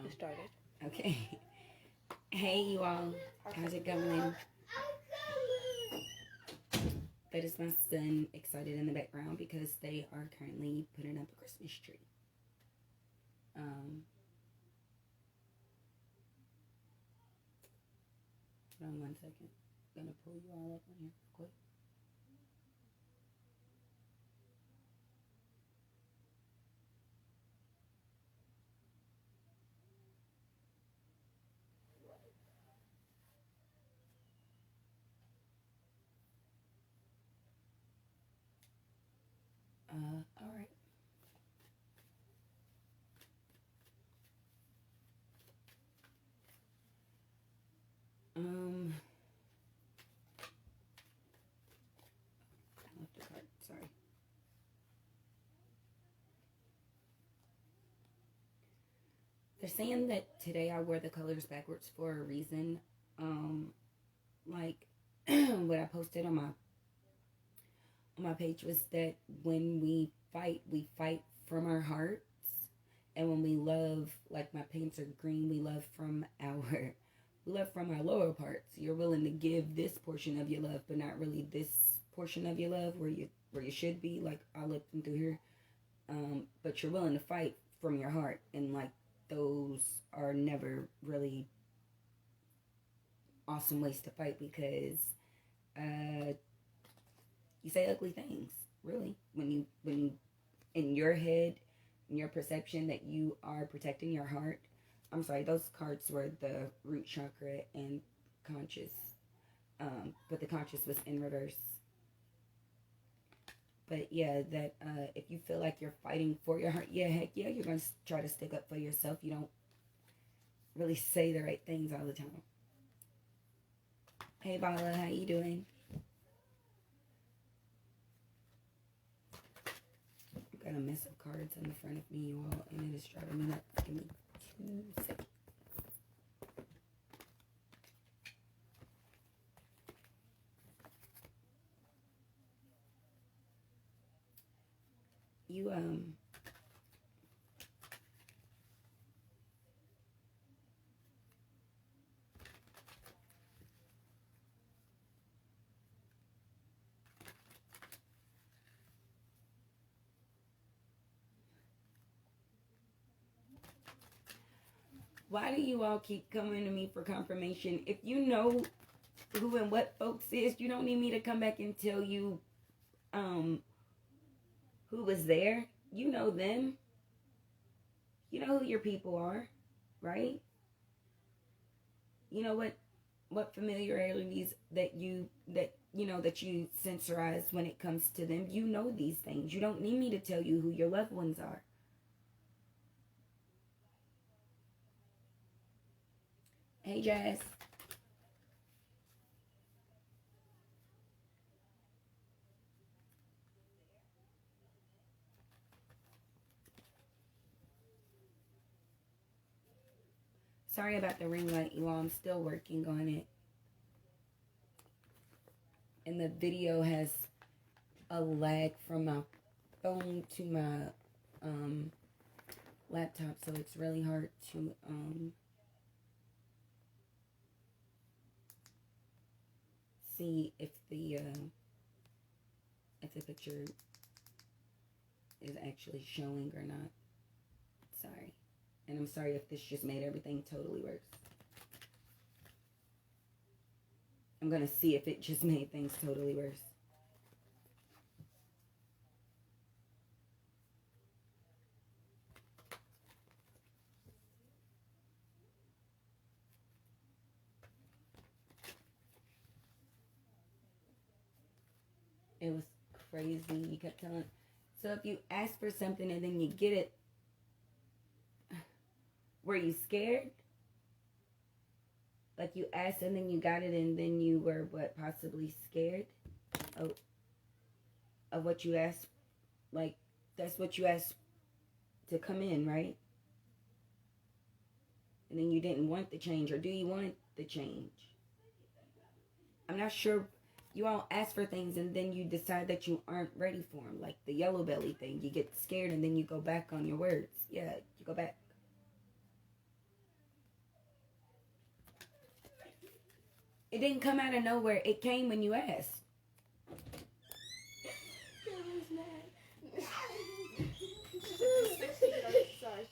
It started. Okay. Hey, you all. How's it going? That is my son excited in the background because they are currently putting up a Christmas tree. Hold on 1 second. I'm gonna pull you all up on here real quick. All right. I left the card. Sorry. They're saying that today I wear the colors backwards for a reason. Like what I posted on my page was that when we fight from our hearts, and when we love, like my paints are green, we love from our lower parts. You're willing to give this portion of your love, but not really this portion of your love where you should be, like all up and through here. But you're willing to fight from your heart, and like those are never really awesome ways to fight because you say ugly things, really, when you in your head, in your perception that you are protecting your heart. I'm sorry, those cards were the root chakra and conscious, but the conscious was in reverse. But yeah, that if you feel like you're fighting for your heart, yeah, heck yeah, you're gonna try to stick up for yourself. You don't really say the right things all the time. Hey Vala, how you doing? I've got a mess of cards in the front of me, you all, and it is driving me nuts. Give me 2 seconds. You why do you all keep coming to me for confirmation? If you know who and what folks is, you don't need me to come back and tell you who was there. You know them. You know who your people are, right? You know what familiarities that you censorize when it comes to them. You know these things. You don't need me to tell you who your loved ones are. Hey Jazz. Sorry about the ring light, you all. I'm still working on it. And the video has a lag from my phone to my laptop, so it's really hard to see if the picture is actually showing or not. Sorry. And I'm sorry if this just made everything totally worse. I'm gonna see if it just made things totally worse. It was crazy. You kept telling. So if you ask for something and then you get it, were you scared? Like you asked and then you got it and then you were what, possibly scared of what you asked? Like that's what you asked to come in, right? And then you didn't want the change, or do you want the change? I'm not sure. You all ask for things and then you decide that you aren't ready for them. Like the yellow belly thing. You get scared and then you go back on your words. Yeah, you go back. It didn't come out of nowhere. It came when you asked.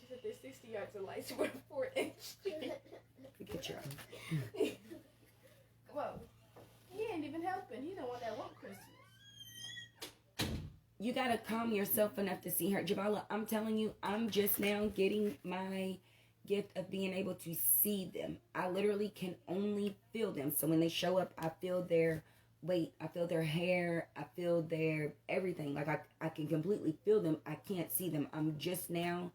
She said there's 60 yards of lights worth 4 inches. Look at your Well, he ain't even helping. He the one that want Christmas. You gotta calm yourself enough to see her. Javala, I'm telling you, I'm just now getting my gift of being able to see them. I literally can only feel them. So when they show up, I feel their weight, I feel their hair, I feel their everything. Like I can completely feel them. I can't see them. I'm just now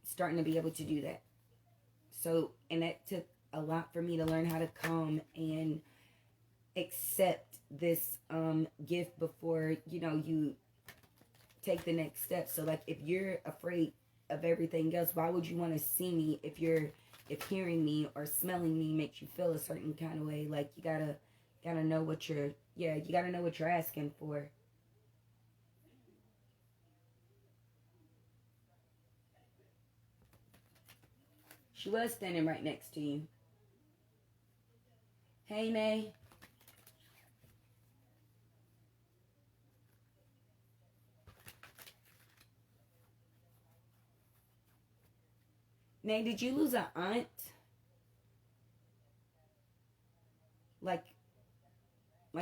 starting to be able to do that. So, and that took a lot for me to learn how to calm and accept this gift before, you know, you take the next step. So like if you're afraid of everything else, why would you want to see me if hearing me or smelling me makes you feel a certain kind of way? Like you gotta know what you're asking for. She was standing right next to you. Hey, Nay. Nay, did you lose an aunt? Like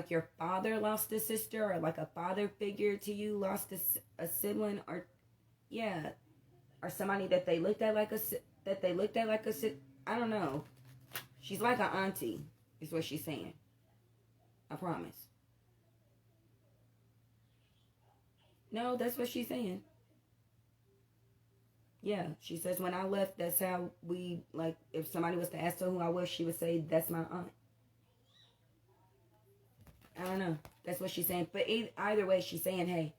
your father lost a sister, or like a father figure to you lost a sibling, or yeah, or somebody that they looked at like a I don't know. She's like an auntie, is what she's saying. I promise. No, that's what she's saying. Yeah, she says when I left, that's how we, like, if somebody was to ask her who I was, she would say, that's my aunt. I don't know. That's what she's saying. But either way, she's saying, hey.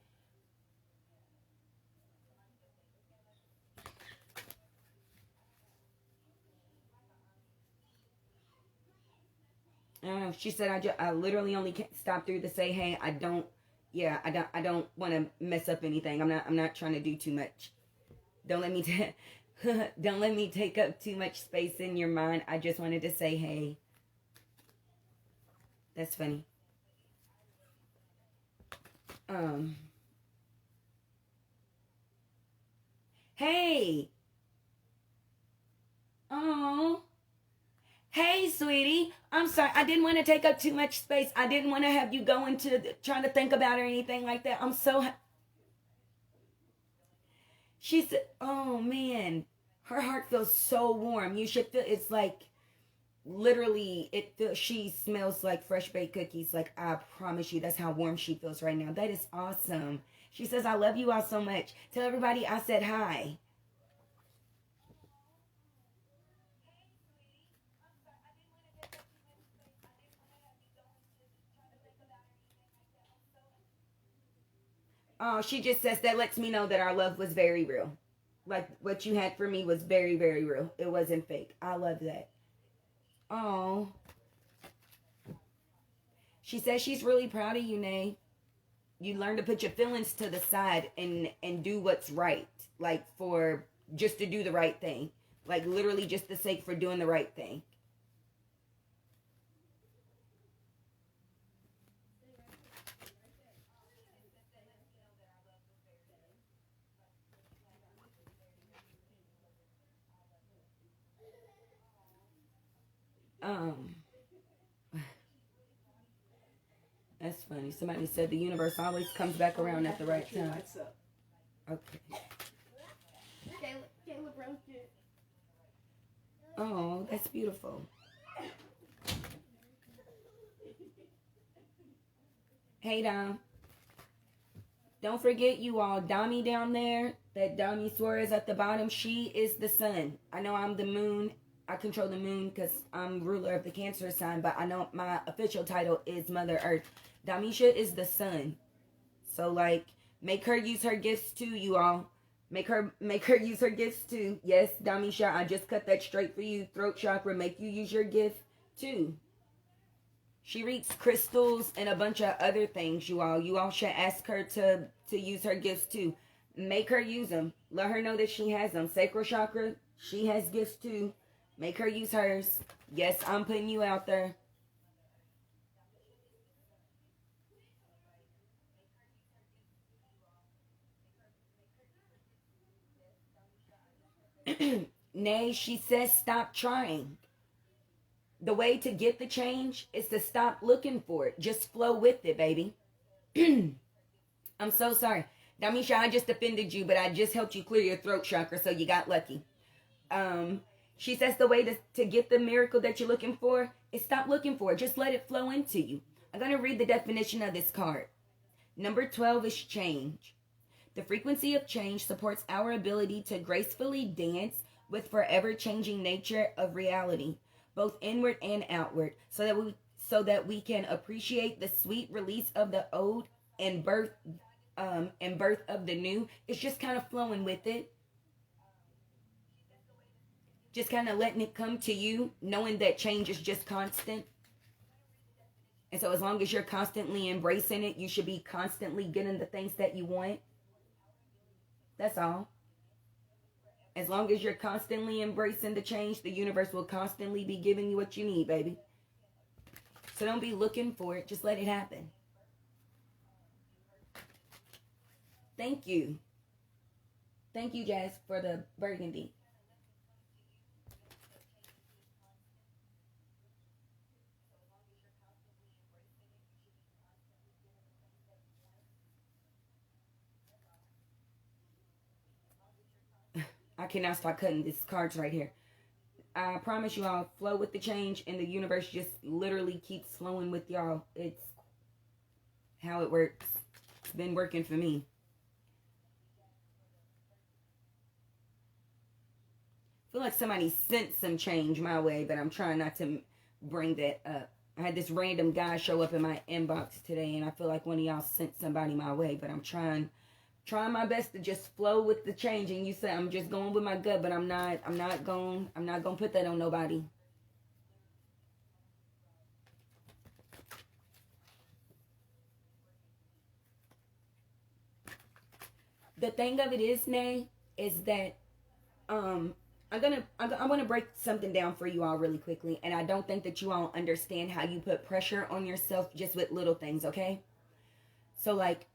I don't know. She said, I literally only stopped through to say, hey, I don't want to mess up anything. I'm not trying to do too much. Don't let me don't let me take up too much space in your mind. I just wanted to say, hey. That's funny. Hey. Oh. Hey, sweetie. I'm sorry. I didn't want to take up too much space. I didn't want to have you go into trying to think about it or anything like that. I'm so... She said, oh, man. Her heart feels so warm. You should feel... It's like... Literally, she smells like fresh baked cookies. Like, I promise you, that's how warm she feels right now. That is awesome. She says, I love you all so much. Tell everybody I said hi. Oh, she just says that lets me know that our love was very real. Like, what you had for me was very, very real. It wasn't fake. I love that. Oh. She says she's really proud of you, Nay. You learn to put your feelings to the side and do what's right. Like, for just to do the right thing. Like, literally just the sake for doing the right thing. That's funny. Somebody said the universe always comes back around at the right time. Okay. Caleb roasted. Oh, that's beautiful. Hey, Dom. Don't forget, you all, Dami down there, that Dami Suarez at the bottom, she is the sun. I know I'm the moon. I control the moon because I'm ruler of the Cancer sign, but I know my official title is Mother Earth. Damisha is the sun. So, like, make her use her gifts too, you all. Make her use her gifts too. Yes, Damisha, I just cut that straight for you. Throat chakra, make you use your gift too. She reads crystals and a bunch of other things, you all. You all should ask her to use her gifts too. Make her use them. Let her know that she has them. Sacral chakra, she has gifts too. Make her use hers. Yes, I'm putting you out there. Nay, she says stop trying. The way to get the change is to stop looking for it. Just flow with it, baby. I'm so sorry. Damisha, I just offended you, but I just helped you clear your throat chakra, so you got lucky. She says the way to get the miracle that you're looking for is stop looking for it. Just let it flow into you. I'm going to read the definition of this card. Number 12 is change. The frequency of change supports our ability to gracefully dance with forever changing nature of reality, both inward and outward, so that we can appreciate the sweet release of the old and birth of the new. It's just kind of flowing with it. Just kind of letting it come to you, knowing that change is just constant. And so as long as you're constantly embracing it, you should be constantly getting the things that you want. That's all. As long as you're constantly embracing the change, the universe will constantly be giving you what you need, baby. So don't be looking for it. Just let it happen. Thank you. Thank you, Jazz, for the burgundy. I cannot stop cutting these cards right here. I promise you, I'll flow with the change, and the universe just literally keeps flowing with y'all. It's how it works. It's been working for me. I feel like somebody sent some change my way, but I'm trying not to bring that up. I had this random guy show up in my inbox today, and I feel like one of y'all sent somebody my way, but I'm trying my best to just flow with the change. And you say I'm just going with my gut, but I'm not going to put that on nobody. The thing of it is, Nay, is that I want to break something down for you all really quickly, and I don't think that you all understand how you put pressure on yourself just with little things, okay? So like,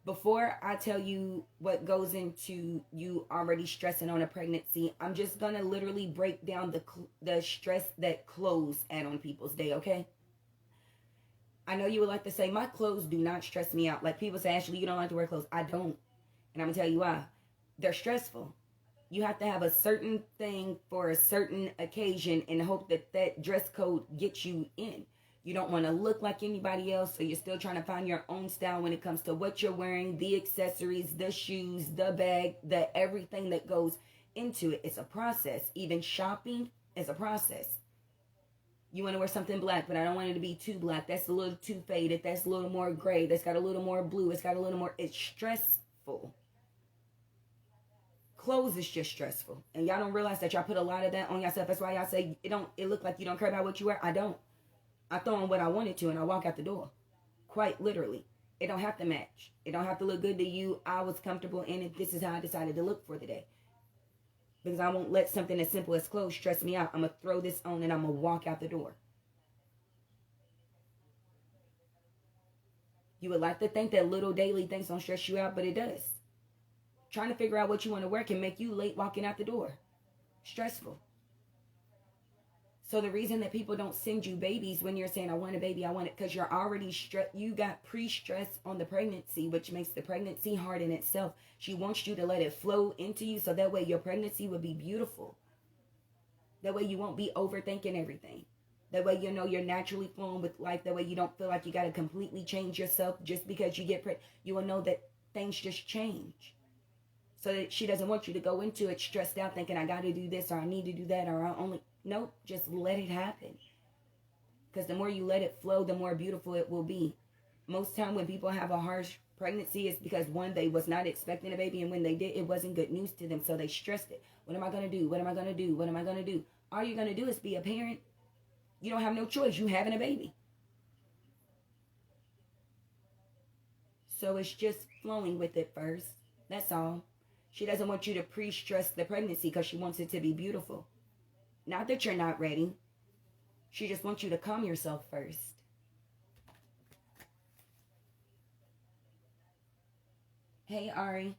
before I tell you what goes into you already stressing on a pregnancy, I'm just going to literally break down the stress that clothes add on people's day, okay? I know you would like to say, my clothes do not stress me out. Like people say, Ashley, you don't like to wear clothes. I don't. And I'm going to tell you why. They're stressful. You have to have a certain thing for a certain occasion and hope that that dress code gets you in. You don't want to look like anybody else, so you're still trying to find your own style when it comes to what you're wearing, the accessories, the shoes, the bag, the everything that goes into it. It's a process. Even shopping is a process. You want to wear something black, but I don't want it to be too black. That's a little too faded. That's a little more gray. That's got a little more blue. It's got a little more. It's stressful. Clothes is just stressful. And y'all don't realize that y'all put a lot of that on yourself. That's why y'all say it look like you don't care about what you wear. I don't. I throw on what I wanted to and I walk out the door. Quite literally. It don't have to match. It don't have to look good to you. I was comfortable in it. This is how I decided to look for the day. Because I won't let something as simple as clothes stress me out. I'm going to throw this on and I'm going to walk out the door. You would like to think that little daily things don't stress you out, but it does. Trying to figure out what you want to wear can make you late walking out the door. Stressful. So the reason that people don't send you babies when you're saying, I want a baby, I want it, because you're already you got pre-stress on the pregnancy, which makes the pregnancy hard in itself. She wants you to let it flow into you so that way your pregnancy will be beautiful. That way you won't be overthinking everything. That way you know you're naturally flowing with life. That way you don't feel like you got to completely change yourself just because you get pregnant. You will know that things just change. So that she doesn't want you to go into it stressed out thinking I got to do this or I need to do that or I only... Nope, just let it happen. Because the more you let it flow, the more beautiful it will be. Most time when people have a harsh pregnancy, it's because one, they was not expecting a baby, and when they did, it wasn't good news to them, so they stressed it. What am I going to do? What am I going to do? What am I going to do? All you're going to do is be a parent. You don't have no choice. You having a baby. So it's just flowing with it first. That's all. She doesn't want you to pre-stress the pregnancy because she wants it to be beautiful. Not that you're not ready. She just wants you to calm yourself first. Hey, Ari.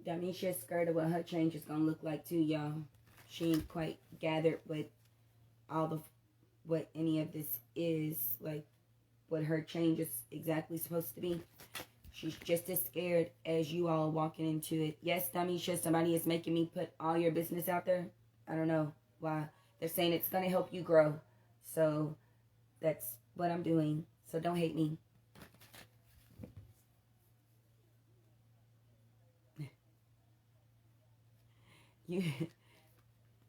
Damisha's scared of what her change is gonna look like too, y'all. She ain't quite gathered what all the what any of this is, like what her change is exactly supposed to be. She's just as scared as you all walking into it. Yes, Damisha, somebody is making me put all your business out there. I don't know why. They're saying it's gonna help you grow. So that's what I'm doing. So don't hate me.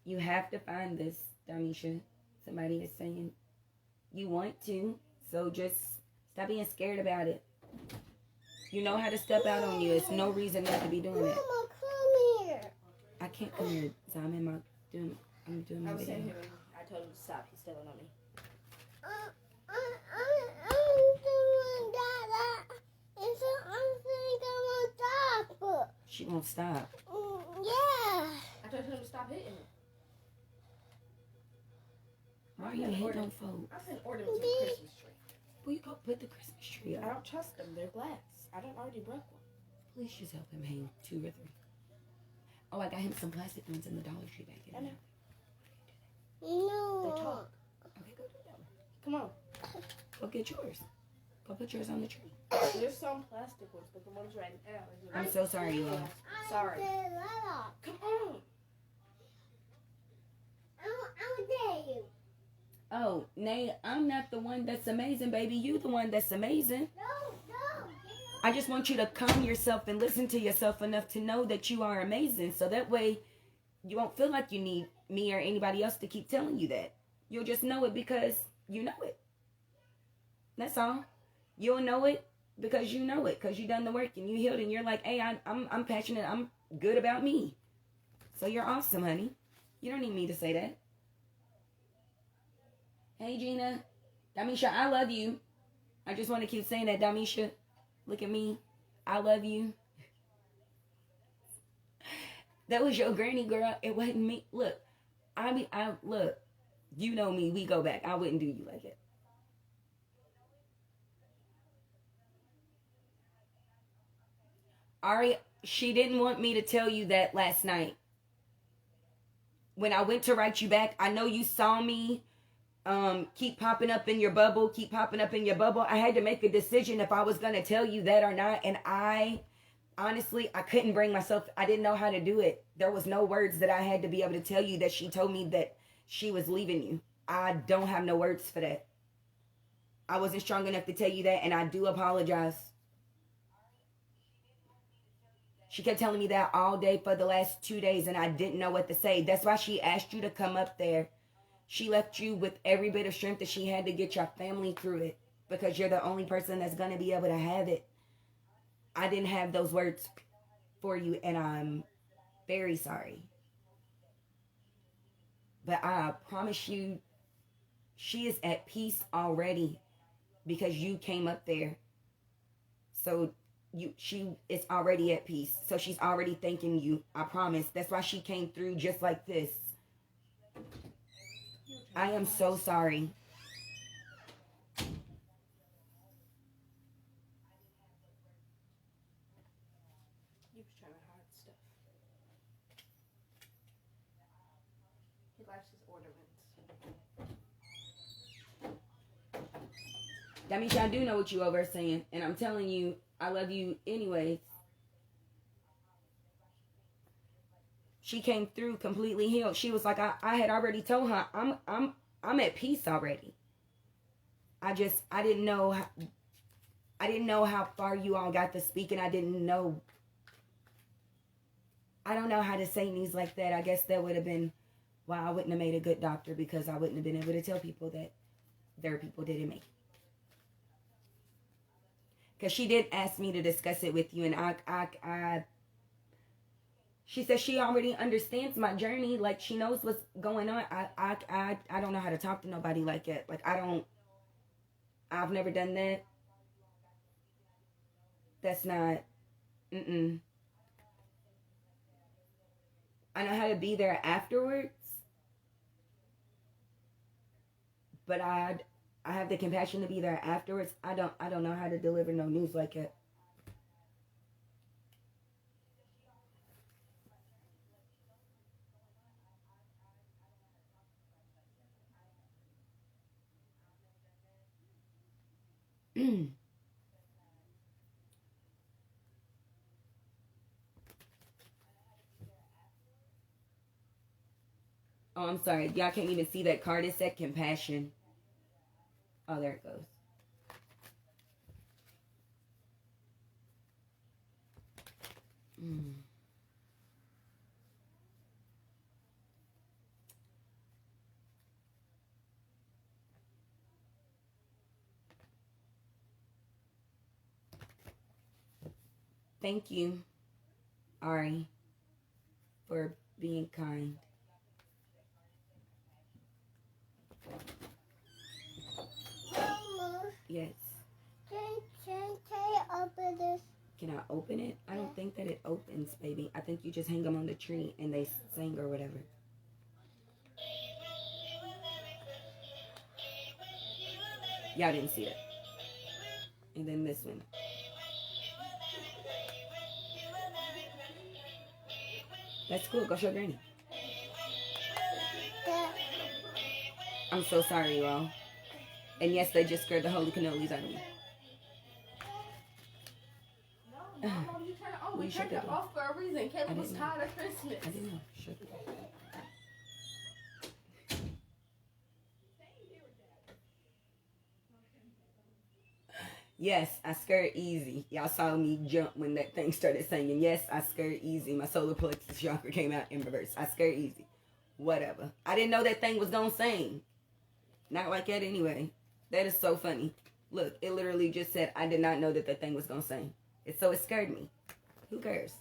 You have to find this, Damisha. Somebody is saying you want to, so just stop being scared about it. You know how to step out on you. It's no reason not to be doing it. Mama, come here. I can't come here, so I'm in my I'm doing my I was video. saying him. I told him to stop. He's stealing on me. I'm doing that. And so I'm think I'm gonna stop. She won't stop. Yeah. I told him to stop hitting me. Why are you hitting on folks? I sent ornaments to the Christmas tree. Well, you go put the Christmas tree I up. don't trust them. They're glass. I don't already broke one. Please just help him hang 2 or 3. Oh, I got him some plastic ones in the Dollar Tree bag. I know. No. They talk. Okay, go do that one. Come on. Go get yours. Go put yours on the tree. There's some plastic ones, but the ones right now. I'm so sorry, you all. Sorry. I Come on. will dare you. Oh, Nay, I'm not the one that's amazing, baby. You the one that's amazing. No. I just want you to calm yourself and listen to yourself enough to know that you are amazing. So that way you won't feel like you need me or anybody else to keep telling you that. You'll just know it because you know it. That's all. You'll know it because you know it, because you done the work and you healed and you're like, hey, I'm passionate. I'm good about me. So you're awesome, honey. You don't need me to say that. Hey, Gina. Damisha, I love you. I just want to keep saying that, Damisha. Look at me. I love you. That was your granny, girl. It wasn't me. Look, look. You know me. We go back. I wouldn't do you like that. Ari, she didn't want me to tell you that last night. When I went to write you back, I know you saw me keep popping up in your bubble, I had to make a decision if I was going to tell you that or not. And honestly, I couldn't bring myself. I didn't know how to do it. There was no words that I had to be able to tell you that she told me that she was leaving you. I don't have no words for that. I wasn't strong enough to tell you that, and I do apologize. She kept telling me that all day for the last 2 days, and I didn't know what to say. That's why she asked you to come up there. She left you with every bit of strength that she had to get your family through it, because you're the only person that's going to be able to have it. I didn't have those words for you, and I'm very sorry. But I promise you, she is at peace already because you came up there. So she is already at peace. So she's already thanking you. I promise. That's why she came through just like this. I am so sorry. You was trying to hide stuff. He likes his ornaments. That means I do know what you over saying. And I'm telling you, I love you anyways. She came through completely healed. She was like, I had already told her, I'm at peace already. I didn't know how far you all got to speak, and I don't know how to say things like that. I guess that would have been why I wouldn't have made a good doctor, because I wouldn't have been able to tell people that their people didn't make it. Because she did ask me to discuss it with you, and she says she already understands my journey. Like, she knows what's going on. I don't know how to talk to nobody like that. Like, I've never done that. That's not, I know how to be there afterwards, but I have the compassion to be there afterwards. I don't know how to deliver no news like that. Oh, I'm sorry. Y'all can't even see that card. It said compassion. Oh, there it goes. Thank you, Ari, for being kind. Mama, Yes. can I open this? Can I open it? I don't think that it opens, baby. I think you just hang them on the tree and they sing or whatever. Y'all didn't see it. And then this one. That's cool. Go show Granny. I'm so sorry, you all. And yes, they just scared the holy cannolis out of me. No, Mom, you turn it on. We We shut turned the it door. off for a reason. I Caleb didn't was know. tired of Christmas. I didn't know. Shut the door. Yes, I scared easy. Y'all saw me jump when that thing started singing. Yes, I scared easy. My solar plexus chakra came out in reverse. I scared easy. Whatever. I didn't know that thing was gonna sing. Not like that anyway. That is so funny. Look, it literally just said, I did not know that thing was gonna sing. So it scared me. Who cares?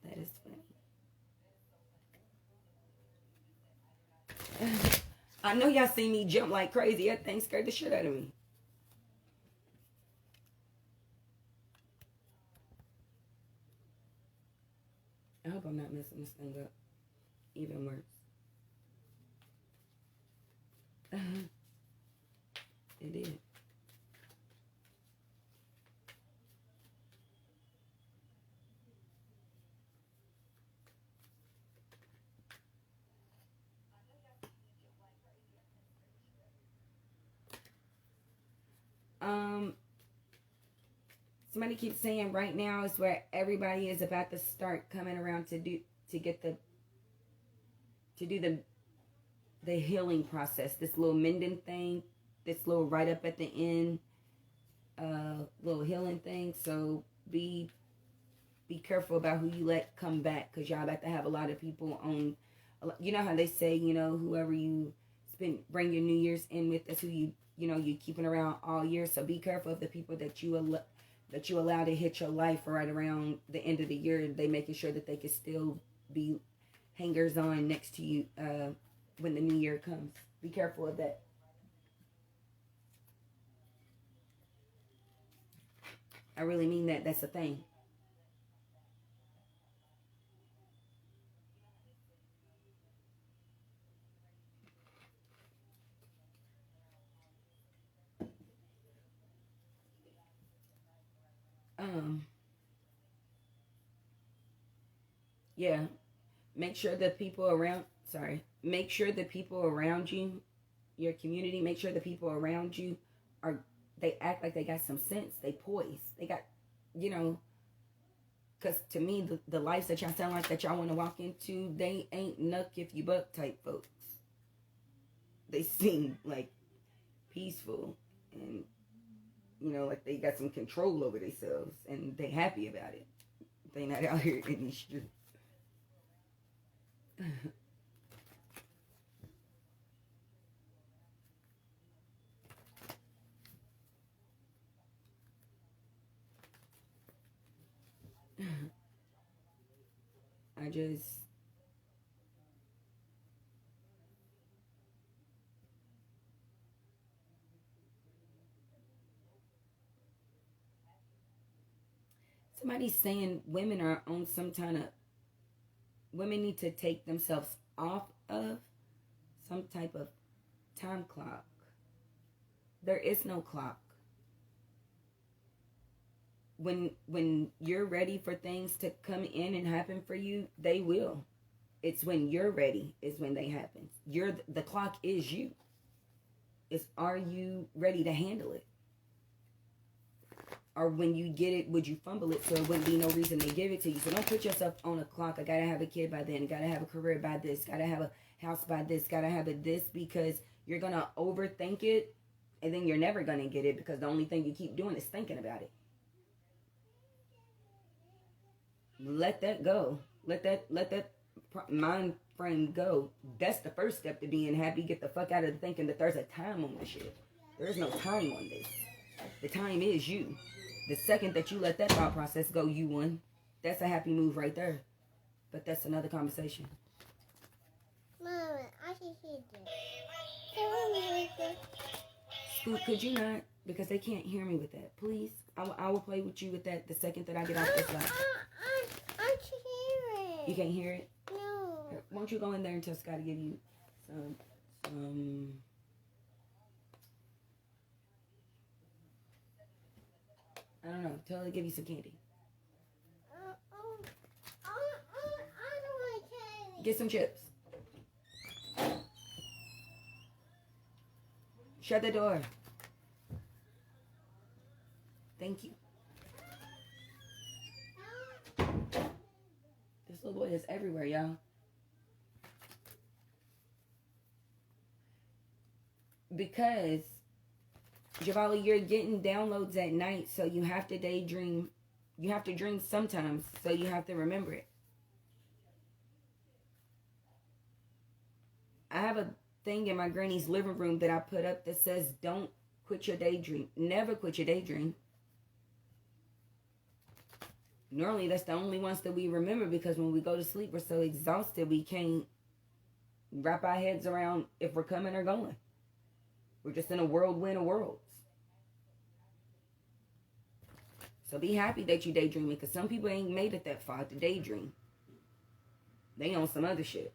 That is funny. I know y'all see me jump like crazy. That thing scared the shit out of me. I hope I'm not messing this thing up. Even worse. It did. Somebody keeps saying right now is where everybody is about to start coming around to do the healing process. This little mending thing, this little right up at the end, little healing thing. So be careful about who you let come back, because y'all about to have a lot of people on. You know how they say, whoever you bring your New Year's in with, that's who you keeping around all year. So be careful of the people that you allow to hit your life right around the end of the year. They making sure that they can still be hangers on next to you when the new year comes. Be careful of that. I really mean that. That's the thing. Yeah. Make sure the people around you, your community, make sure the people around you they act like they got some sense. They poise. They got, because to me, the lives that y'all sound like that y'all want to walk into, they ain't nuck if you buck type folks. they seem like peaceful and, you know, like they got some control over themselves and they happy about it. They not out here in these streets. I just somebody's saying women are on some kind of, women need to take themselves off of some type of time clock. There is no clock. When you're ready for things to come in and happen for you, they will. It's when you're ready is when they happen. The clock is you. It's, are you ready to handle it? Or when you get it, would you fumble it so it wouldn't be no reason to give it to you? So don't put yourself on a clock. I gotta have a kid by then. Gotta have a career by this. Gotta have a house by this. Gotta have it this, because you're gonna overthink it, and then you're never gonna get it because the only thing you keep doing is thinking about it. Let that go. Let that mind frame go. That's the first step to being happy. Get the fuck out of thinking that there's a time on this shit. There is no time on this. The time is you. The second that you let that thought process go, you won. That's a happy move right there. But that's another conversation. Mama, I can hear this. Scoot, could you not? Because they can't hear me with that. Please. I will play with you with that the second that I get off this line. I can hear it. You can't hear it? No. Here, won't you go in there and tell Scott to give you some I don't know. Tell her to give you some candy. I don't like candy. Get some chips. Shut the door. Thank you. This little boy is everywhere, y'all. Because, Javali, you're getting downloads at night, so you have to daydream. You have to dream sometimes, so you have to remember it. I have a thing in my granny's living room that I put up that says, don't quit your daydream. Never quit your daydream. Normally, that's the only ones that we remember, because when we go to sleep, we're so exhausted, we can't wrap our heads around if we're coming or going. We're just in a whirlwind of worlds. So be happy that you daydreaming, because some people ain't made it that far to daydream. They on some other shit.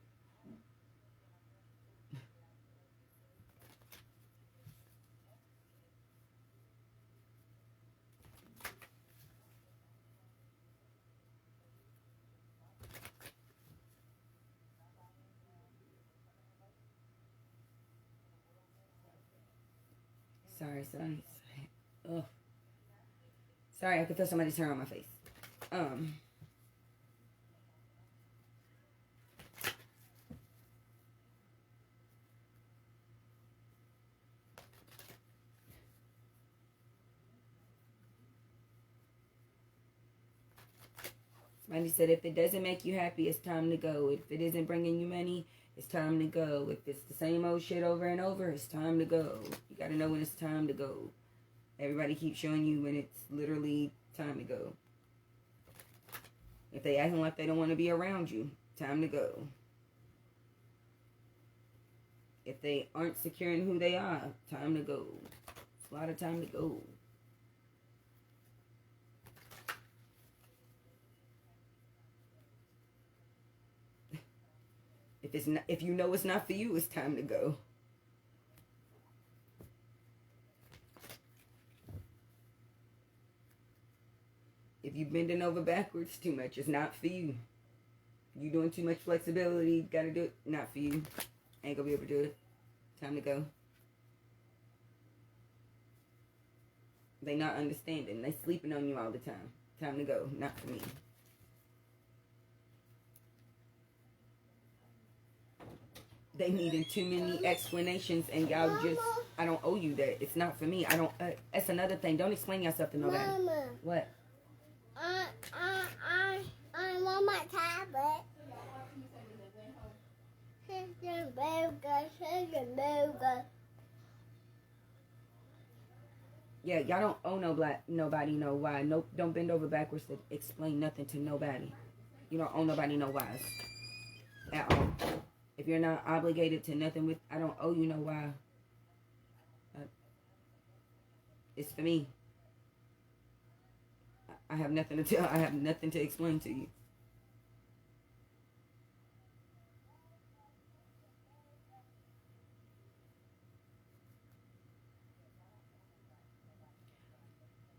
Sorry. Ugh. Sorry, I could feel somebody's hair on my face. Somebody said, if it doesn't make you happy, it's time to go. If it isn't bringing you money, it's time to go. If it's the same old shit over and over, it's time to go. You gotta know when it's time to go. Everybody keeps showing you when it's literally time to go. If they acting like they don't want to be around you, time to go. If they aren't secure in who they are, time to go. It's a lot of time to go. If you know it's not for you, it's time to go. If you bending over backwards too much, it's not for you. You doing too much flexibility, gotta do it, not for you. Ain't gonna be able to do it. Time to go. They not understanding. They sleeping on you all the time. Time to go, not for me. they needing too many explanations, and y'all just, I don't owe you that. It's not for me. I don't, that's another thing. Don't explain yourself to nobody. Mama, What? I want my tablet. Here's your burger. Yeah, y'all don't owe nobody no why. No, don't bend over backwards to explain nothing to nobody. You don't owe nobody no whys at all. If you're not obligated to nothing with, I don't owe you no why. It's for me. I have nothing to tell. I have nothing to explain to you.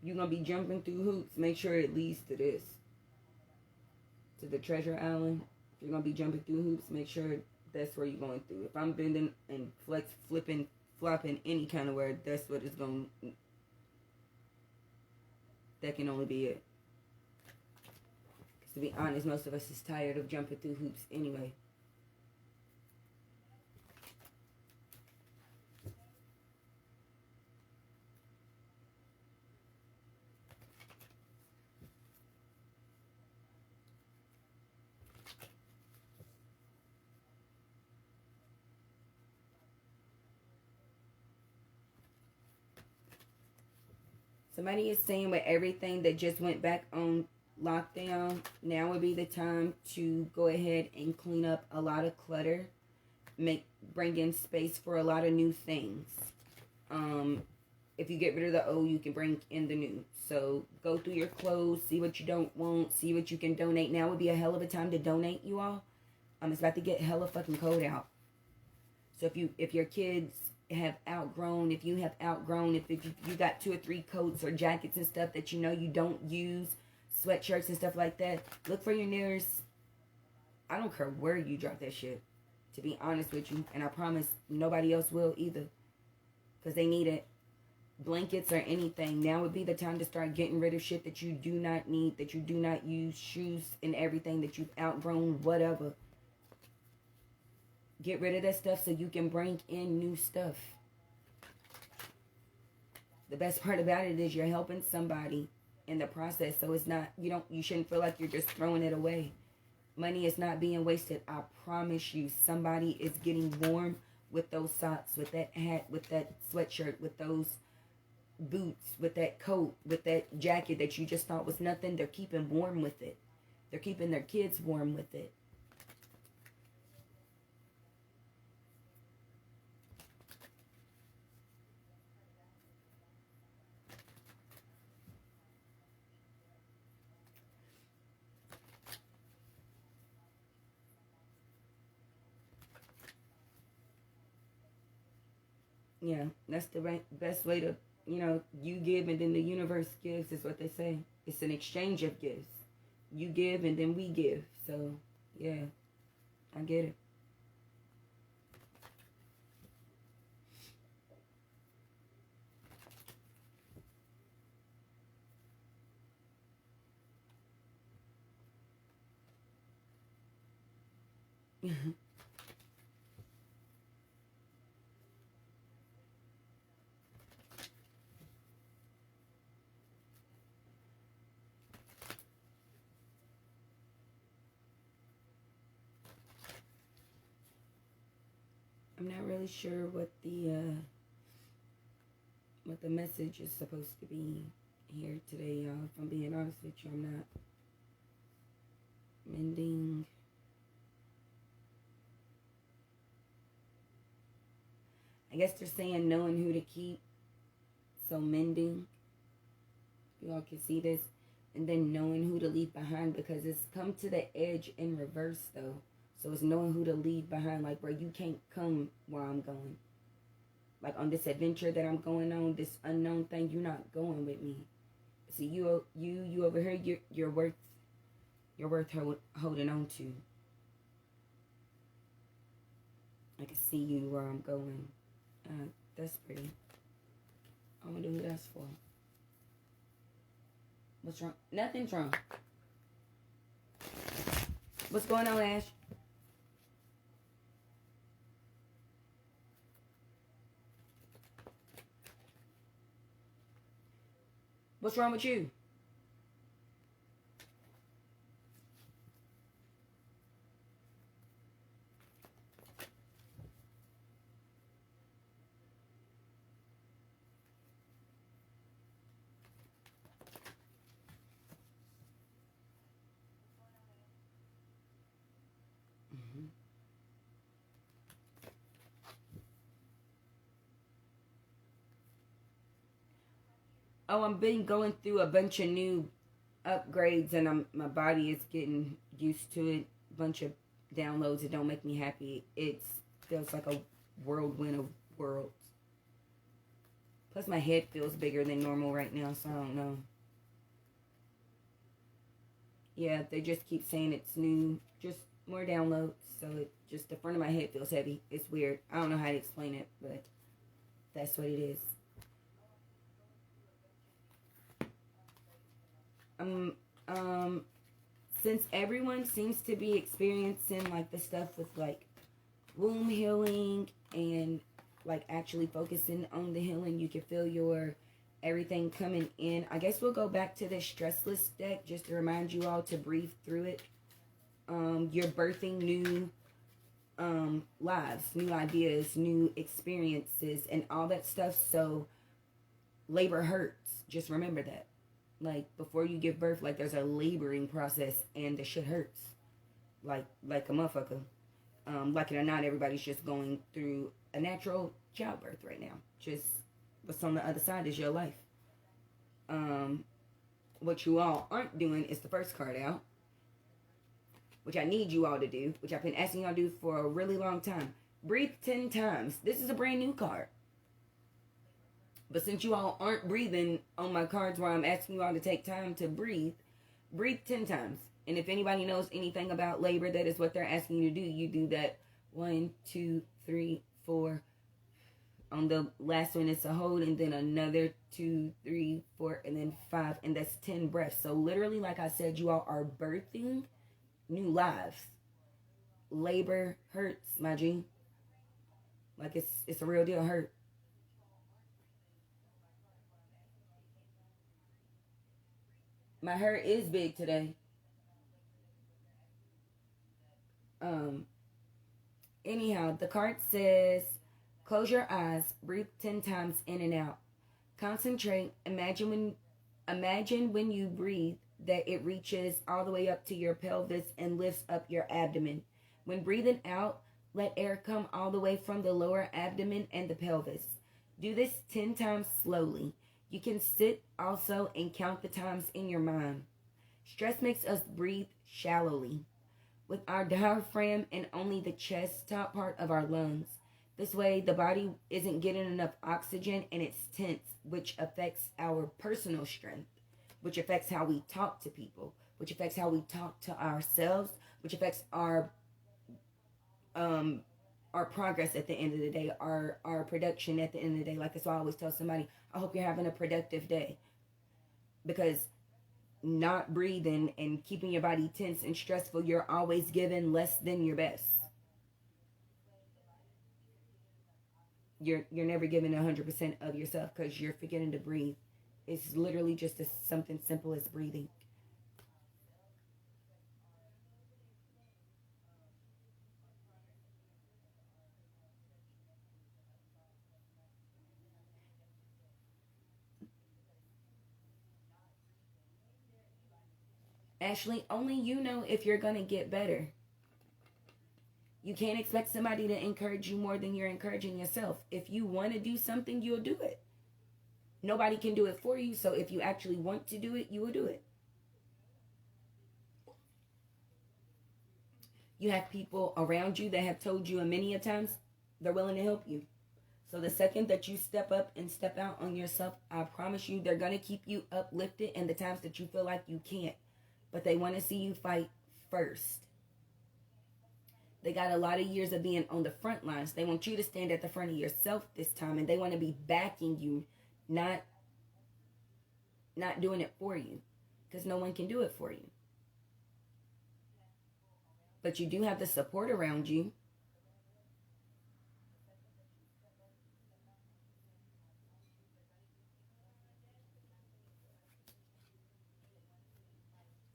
You're going to be jumping through hoops. Make sure it leads to this. To the treasure island. If you're going to be jumping through hoops, make sure that's where you're going through. If I'm bending and flipping, flopping any kind of word, that's what it's going to... That can only be it. Because to be honest, most of us is tired of jumping through hoops anyway. Somebody is saying with everything that just went back on lockdown, now would be the time to go ahead and clean up a lot of clutter. Bring in space for a lot of new things. If you get rid of the old, you can bring in the new. So go through your clothes, see what you don't want, see what you can donate. Now would be a hell of a time to donate, you all. It's about to get hella fucking cold out. So if your kids have outgrown, if you got 2 or 3 coats or jackets and stuff that you know you don't use, sweatshirts and stuff like that, look for your nearest. I don't care where you drop that shit, to be honest with you, and I promise nobody else will either, because they need it. Blankets or anything. Now would be the time to start getting rid of shit that you do not need, that you do not use, shoes and everything that you've outgrown, whatever. Get rid of that stuff so you can bring in new stuff. The best part about it is you're helping somebody in the process. So it's not, you shouldn't feel like you're just throwing it away. Money is not being wasted. I promise you, somebody is getting warm with those socks, with that hat, with that sweatshirt, with those boots, with that coat, with that jacket that you just thought was nothing. They're keeping warm with it. They're keeping their kids warm with it. Yeah, that's the best way to, you give and then the universe gives is what they say. It's an exchange of gifts. You give and then we give. So, yeah, I get it. I'm not really sure what the message is supposed to be here today, y'all. If I'm being honest with you, I'm not mending. I guess they're saying knowing who to keep. So mending. You all can see this. And then knowing who to leave behind, because it's come to the edge in reverse though. So it's knowing who to leave behind, like, bro, you can't come where I'm going. Like, on this adventure that I'm going on, this unknown thing, you're not going with me. See, you over here, you're worth holding on to. I can see you where I'm going. That's pretty. I wonder who that's for. What's wrong? Nothing's wrong. What's going on, Ash? What's wrong with you? Oh, I've been going through a bunch of new upgrades, and my body is getting used to it. A bunch of downloads that don't make me happy. It feels like a whirlwind of worlds. Plus, my head feels bigger than normal right now, so I don't know. Yeah, they just keep saying it's new, just more downloads. So it just, the front of my head feels heavy. It's weird. I don't know how to explain it, but that's what it is. Since everyone seems to be experiencing like the stuff with like womb healing and like actually focusing on the healing, you can feel your everything coming in. I guess we'll go back to the stressless deck just to remind you all to breathe through it. You're birthing new lives, new ideas, new experiences, and all that stuff. So labor hurts. Just remember that. Like, before you give birth, like, there's a laboring process, and the shit hurts. Like a motherfucker. Like it or not, everybody's just going through a natural childbirth right now. Just what's on the other side is your life. What you all aren't doing is the first card out, which I need you all to do, which I've been asking y'all to do for a really long time. Breathe 10 times. This is a brand new card. But since you all aren't breathing on my cards where I'm asking you all to take time to breathe 10 times. And if anybody knows anything about labor, that is what they're asking you to do. You do that 1, 2, 3, 4. On the last one, it's a hold, and then another 2, 3, 4, and then 5. And that's 10 breaths. So literally, like I said, you all are birthing new lives. Labor hurts, my G. Like it's a real deal hurt. My hurt is big today. Anyhow, the card says, close your eyes, breathe 10 times in and out. Concentrate. Imagine when you breathe that it reaches all the way up to your pelvis and lifts up your abdomen. When breathing out, let air come all the way from the lower abdomen and the pelvis. Do this 10 times slowly. You can sit also and count the times in your mind. Stress makes us breathe shallowly, with our diaphragm and only the chest top part of our lungs. This way, the body isn't getting enough oxygen and it's tense, which affects our personal strength, which affects how we talk to people, which affects how we talk to ourselves, which affects our progress at the end of the day, our production at the end of the day. Like, that's why I always tell somebody, I hope you're having a productive day. Because not breathing and keeping your body tense and stressful, you're always giving less than your best. You're never giving 100% of yourself because you're forgetting to breathe. It's literally just something simple as breathing. Ashley, only you know if you're going to get better. You can't expect somebody to encourage you more than you're encouraging yourself. If you want to do something, you'll do it. Nobody can do it for you, so if you actually want to do it, you will do it. You have people around you that have told you many a times they're willing to help you. So the second that you step up and step out on yourself, I promise you they're going to keep you uplifted in the times that you feel like you can't. But they want to see you fight first. They got a lot of years of being on the front lines. They want you to stand at the front of yourself this time, and they want to be backing you, not doing it for you, because no one can do it for you. But you do have the support around you.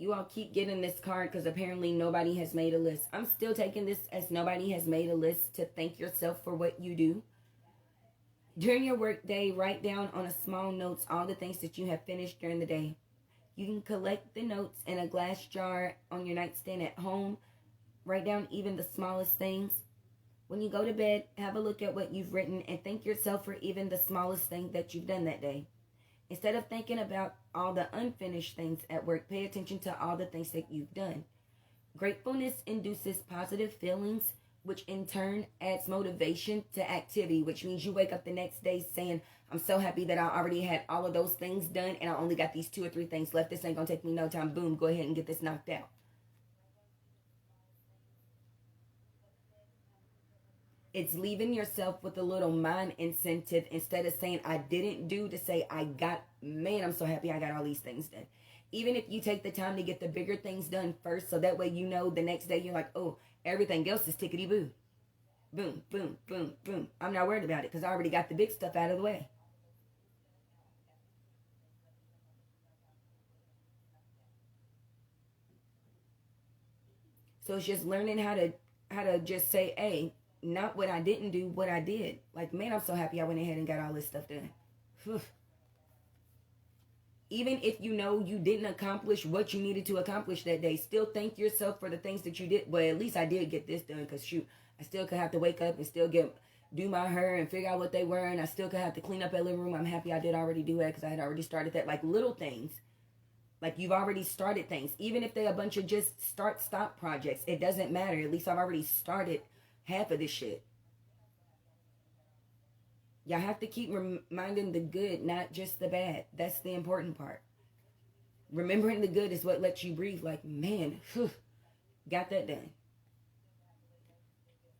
You all keep getting this card because apparently nobody has made a list. I'm still taking this as nobody has made a list to thank yourself for what you do. During your work day, write down on a small notes all the things that you have finished during the day. You can collect the notes in a glass jar on your nightstand at home. Write down even the smallest things. When you go to bed, have a look at what you've written and thank yourself for even the smallest thing that you've done that day. Instead of thinking about all the unfinished things at work, pay attention to all the things that you've done. Gratefulness induces positive feelings, which in turn adds motivation to activity, which means you wake up the next day saying, I'm so happy that I already had all of those things done and I only got these 2 or 3 things left. This ain't going to take me no time. Boom, go ahead and get this knocked out. It's leaving yourself with a little mind incentive instead of saying I didn't do to say I got, man, I'm so happy I got all these things done. Even if you take the time to get the bigger things done first, so that way you know the next day you're like, oh, everything else is tickety-boo. Boom, boom, boom, boom. I'm not worried about it because I already got the big stuff out of the way. So it's just learning how to just say, hey, not what I didn't do, what I did. Like, man, I'm so happy I went ahead and got all this stuff done. Whew. Even if you know you didn't accomplish what you needed to accomplish that day, still thank yourself for the things that you did. Well, at least I did get this done because, shoot, I still could have to wake up and still do my hair and figure out what they were. And I still could have to clean up that living room. I'm happy I did already do that because I had already started that. Like, little things. Like, you've already started things. Even if they're a bunch of just start-stop projects, it doesn't matter. At least I've already started half of this shit. Y'all have to keep reminding the good, not just the bad. That's the important part. Remembering the good is what lets you breathe. Like, man, whew, got that done.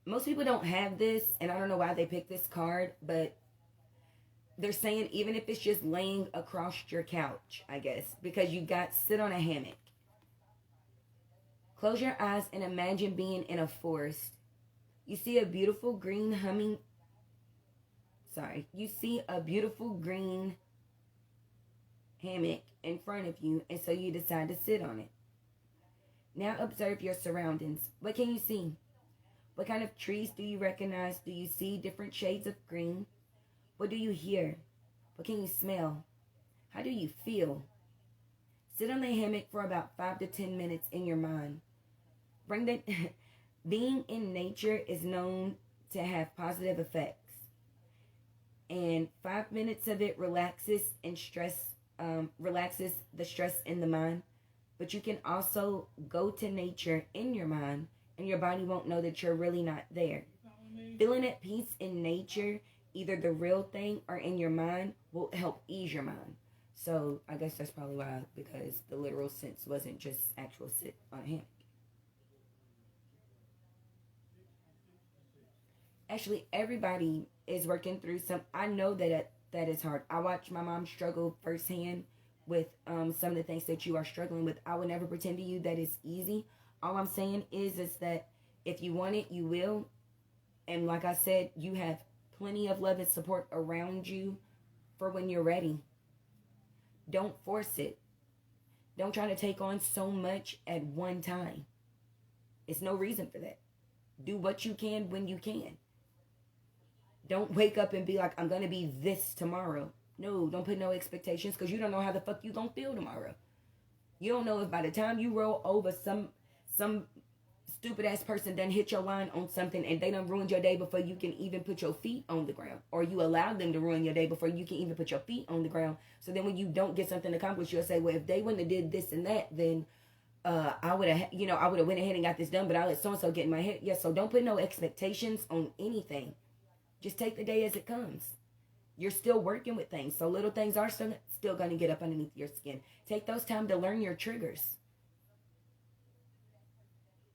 Most people don't have this, and I don't know why they picked this card, but they're saying even if it's just laying across your couch, I guess, because you got sit on a hammock. Close your eyes and imagine being in a forest. You see a beautiful green you see a beautiful green hammock in front of you, and so you decide to sit on it. Now observe your surroundings. What can you see? What kind of trees do you recognize? Do you see different shades of green? What do you hear? What can you smell? How do you feel? Sit on the hammock for about 5 to 10 minutes in your mind. Being in nature is known to have positive effects. And 5 minutes of it relaxes the stress in the mind. But you can also go to nature in your mind and your body won't know that you're really not there. Feeling at peace in nature, either the real thing or in your mind, will help ease your mind. So I guess that's probably why, because the literal sense wasn't just actual sit on a hammock. Actually, everybody is working through I know that is hard. I watched my mom struggle firsthand with some of the things that you are struggling with. I would never pretend to you that it's easy. All I'm saying is that if you want it, you will. And like I said, you have plenty of love and support around you for when you're ready. Don't force it. Don't try to take on so much at one time. It's no reason for that. Do what you can when you can. Don't wake up and be like, I'm going to be this tomorrow. No, don't put no expectations because you don't know how the fuck you going to feel tomorrow. You don't know if by the time you roll over some stupid ass person done hit your line on something and they done ruined your day before you can even put your feet on the ground. Or you allowed them to ruin your day before you can even put your feet on the ground. So then when you don't get something accomplished, you'll say, well, if they wouldn't have did this and that, then I would have went ahead and got this done, but I let so-and-so get in my head. Yeah, so don't put no expectations on anything. Just take the day as it comes. You're still working with things. So little things are still going to get up underneath your skin. Take those time to learn your triggers.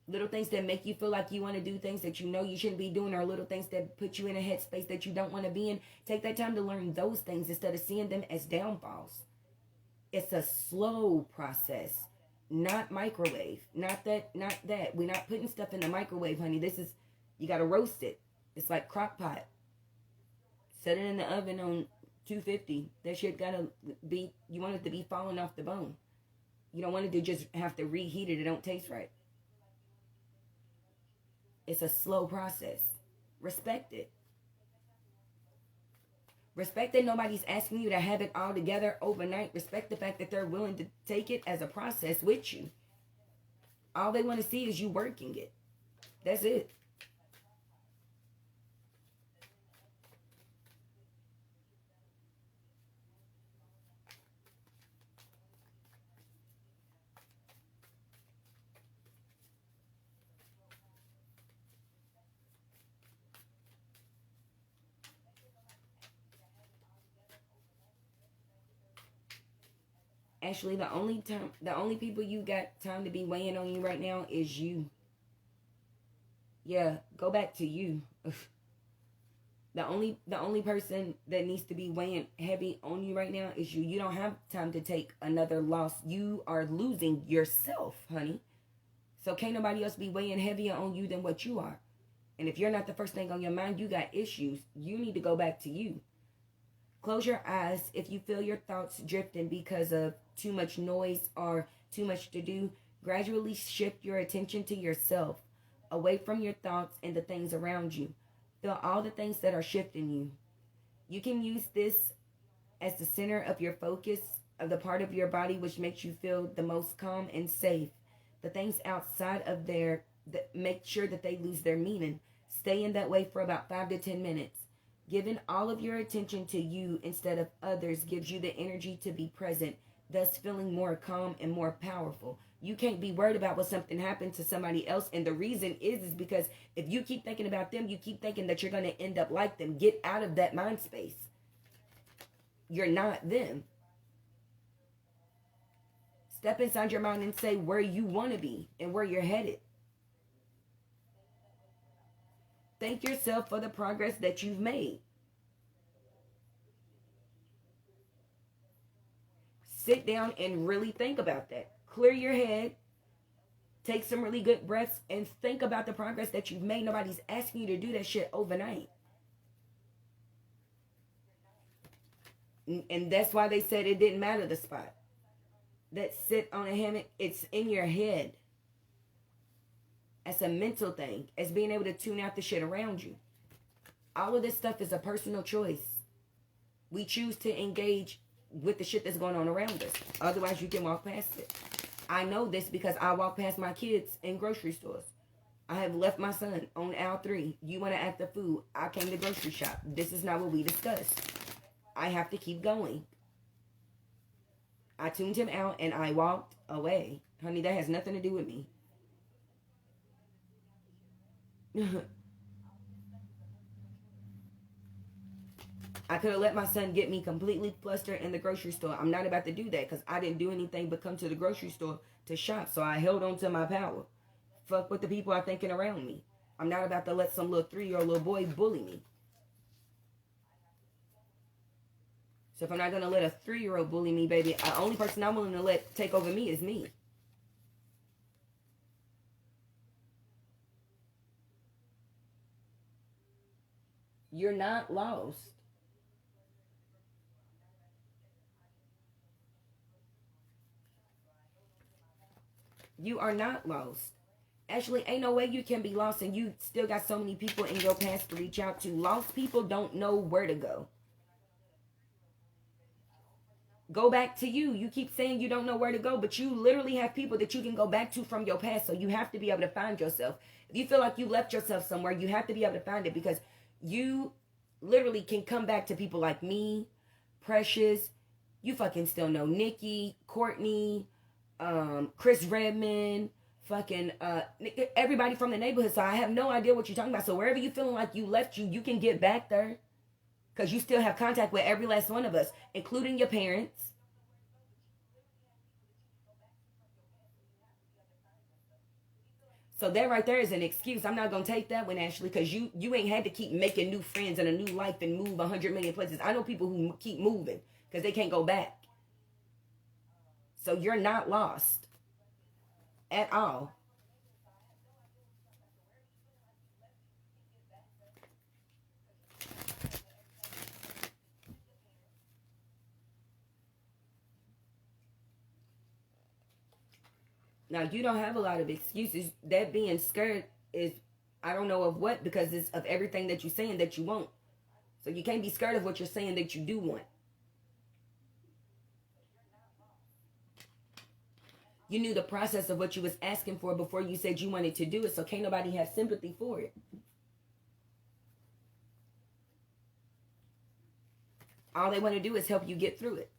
Little things that make you feel like you want to do things that you know you shouldn't be doing, or little things that put you in a headspace that you don't want to be in. Take that time to learn those things instead of seeing them as downfalls. It's a slow process, not microwave. Not that. We're not putting stuff in the microwave, honey. You got to roast it. It's like crock pot. Set it in the oven on 250. That shit gotta be, you want it to be falling off the bone. You don't want it to just have to reheat it. It don't taste right. It's a slow process. Respect it. Respect that nobody's asking you to have it all together overnight. Respect the fact that they're willing to take it as a process with you. All they want to see is you working it. That's it. Actually, the only people you got time to be weighing on you right now is you. Yeah, go back to you. The only person that needs to be weighing heavy on you right now is you. You don't have time to take another loss. You are losing yourself, honey. So can't nobody else be weighing heavier on you than what you are. And if you're not the first thing on your mind, you got issues. You need to go back to you. Close your eyes if you feel your thoughts drifting because of too much noise or too much to do. Gradually shift your attention to yourself, away from your thoughts and the things around you. Feel all the things that are shifting you. You can use this as the center of your focus, of the part of your body which makes you feel the most calm and safe. The things outside of there, make sure that they lose their meaning. Stay in that way for about 5 to 10 minutes. Giving all of your attention to you instead of others gives you the energy to be present, thus feeling more calm and more powerful. You can't be worried about what something happened to somebody else. And the reason is because if you keep thinking about them, you keep thinking that you're going to end up like them. Get out of that mind space. You're not them. Step inside your mind and say where you want to be and where you're headed. Thank yourself for the progress that you've made. Sit down and really think about that. Clear your head. Take some really good breaths and think about the progress that you've made. Nobody's asking you to do that shit overnight. And that's why they said it didn't matter the spot. That sit on a hammock, it's in your head. It's a mental thing. It's being able to tune out the shit around you. All of this stuff is a personal choice. We choose to engage with the shit that's going on around us. Otherwise, you can walk past it. I know this because I walk past my kids in grocery stores. I have left my son on aisle 3. You want to act the fool. I came to grocery shop. This is not what we discussed. I have to keep going. I tuned him out and I walked away. Honey, that has nothing to do with me. I could have let my son get me completely flustered in the grocery store. I'm not about to do that because I didn't do anything but come to the grocery store to shop. So I held on to my power. Fuck what the people are thinking around me. I'm not about to let some little 3-year-old little boy bully me. So if I'm not going to let a 3-year-old bully me, baby, the only person I'm willing to let take over me is me. You're not lost. You are not lost. Actually, ain't no way you can be lost and you still got so many people in your past to reach out to. Lost people don't know where to go. Go back to you. You keep saying you don't know where to go, but you literally have people that you can go back to from your past. So you have to be able to find yourself. If you feel like you left yourself somewhere, you have to be able to find it because you literally can come back to people like me, Precious. You fucking still know Nikki, Courtney, Chris Redmond, fucking everybody from the neighborhood. So I have no idea what you're talking about. So wherever you feeling like you left you can get back there. Because you still have contact with every last one of us, including your parents. So that right there is an excuse. I'm not going to take that one, Ashley, because you ain't had to keep making new friends and a new life and move 100 million places. I know people who keep moving because they can't go back. So you're not lost at all. Now, you don't have a lot of excuses. That being scared is, I don't know of what, because it's of everything that you're saying that you want. So you can't be scared of what you're saying that you do want. You knew the process of what you was asking for before you said you wanted to do it, so can't nobody have sympathy for it. All they want to do is help you get through it.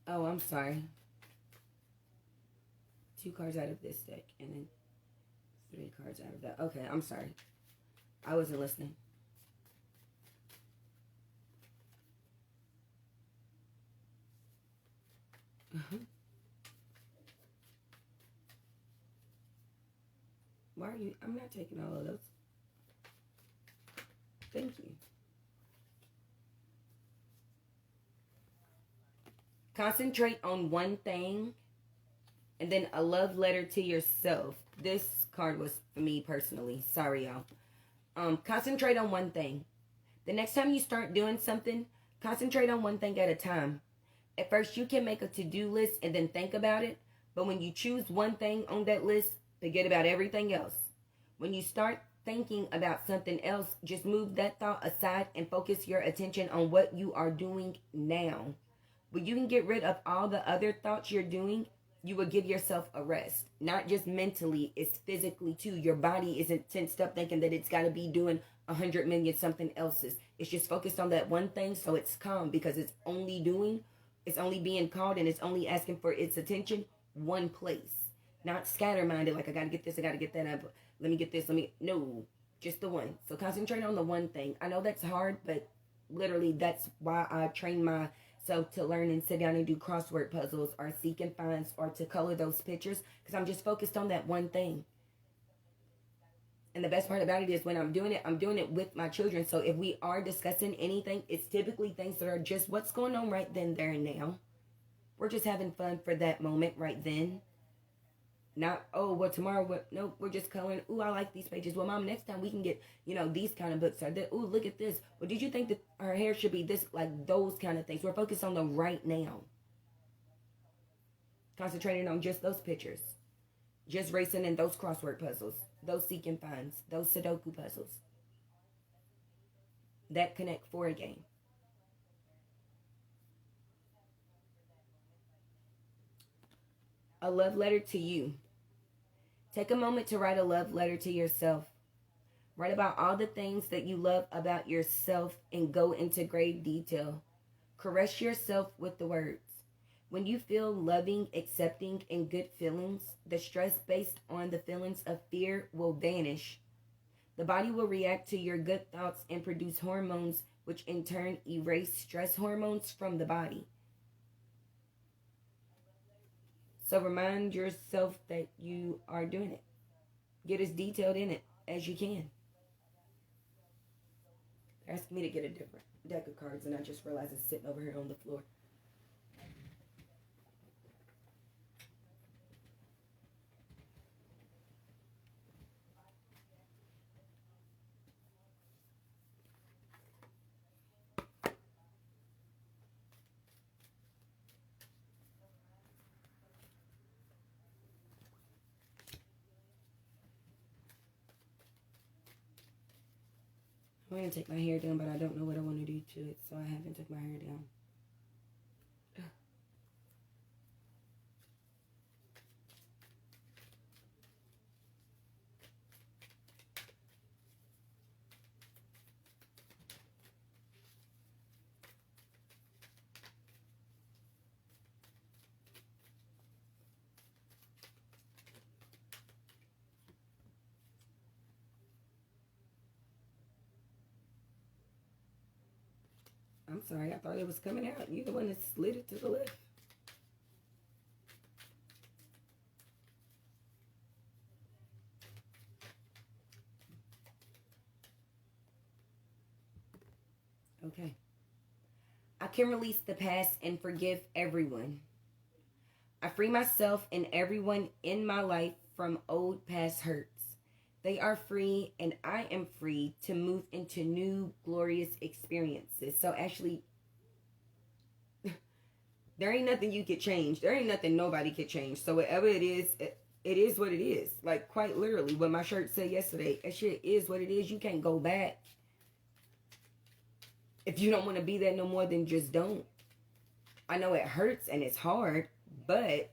Oh, I'm sorry. 2 cards out of this deck, and then 3 cards out of that. Okay, I'm sorry. I wasn't listening. Why are you? I'm not taking all of those. Thank you. Concentrate on one thing, and then a love letter to yourself. This card was for me personally. Sorry, y'all. Concentrate on one thing. The next time you start doing something, concentrate on one thing at a time. At first, you can make a to-do list and then think about it. But when you choose one thing on that list, forget about everything else. When you start thinking about something else, just move that thought aside and focus your attention on what you are doing now. When you can get rid of all the other thoughts you're doing, you will give yourself a rest. Not just mentally, it's physically too. Your body isn't tensed up thinking that it's got to be doing 100 million something else's. It's just focused on that one thing, so it's calm because it's only being called, and it's only asking for its attention one place. Not scatterminded, like I got to get this, I got to get that, let me get this, no, just the one. So concentrate on the one thing. I know that's hard, but literally that's why I train myself to learn and sit down and do crossword puzzles or seek and finds or to color those pictures, because I'm just focused on that one thing. And the best part about it is when I'm doing it with my children. So if we are discussing anything, it's typically things that are just what's going on right then, there, and now. We're just having fun for that moment right then. Not, oh, well, tomorrow, what? No, we're just coloring. Ooh, I like these pages. Well, Mom, next time we can get, these kind of books. Or that, ooh, look at this. Well, did you think that her hair should be this? Like those kind of things. We're focused on the right now. Concentrating on just those pictures. Just racing in those crossword puzzles. Those seek and finds. Those Sudoku puzzles. That Connect 4 game. A love letter to you. Take a moment to write a love letter to yourself. Write about all the things that you love about yourself and go into grave detail. Caress yourself with the words. When you feel loving, accepting, and good feelings, the stress based on the feelings of fear will vanish. The body will react to your good thoughts and produce hormones, which in turn erase stress hormones from the body. So remind yourself that you are doing it. Get as detailed in it as you can. They're asking me to get a different deck of cards, and I just realized it's sitting over here on the floor. I'm going to take my hair down, but I don't know what I want to do to it, so I haven't took my hair down. I'm sorry, I thought it was coming out. You're the one that slid it to the left. Okay. I can release the past and forgive everyone. I free myself and everyone in my life from old past hurts. They are free and I am free to move into new glorious experiences. So actually, there ain't nothing you could change. There ain't nothing nobody could change. So whatever it is what it is. Like quite literally what my shirt said yesterday. That shit is what it is. You can't go back. If you don't want to be there no more, then just don't. I know it hurts and it's hard, but